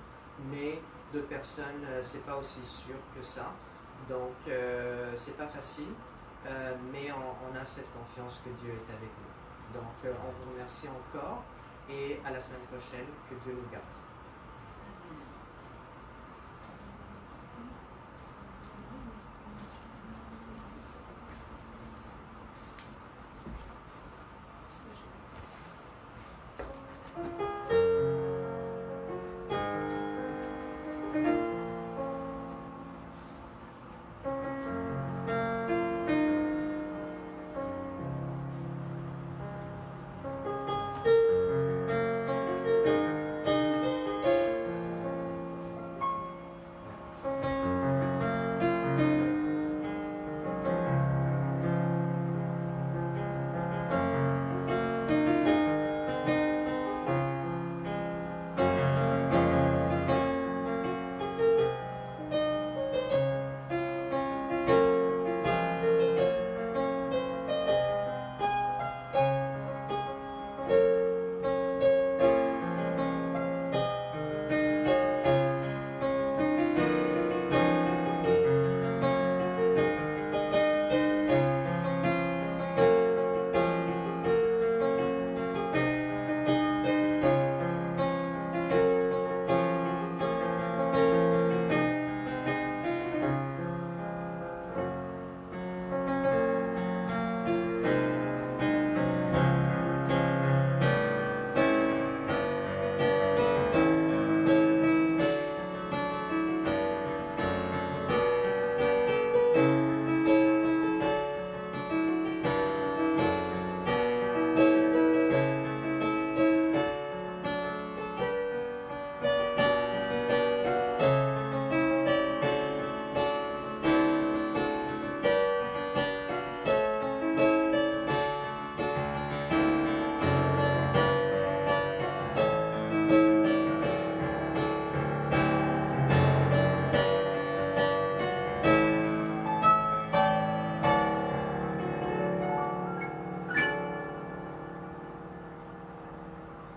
mais d'autres personnes, c'est pas aussi sûr que ça. Donc, c'est pas facile, mais on a cette confiance que Dieu est avec nous. Donc, on vous remercie encore et à la semaine prochaine. Que Dieu nous garde.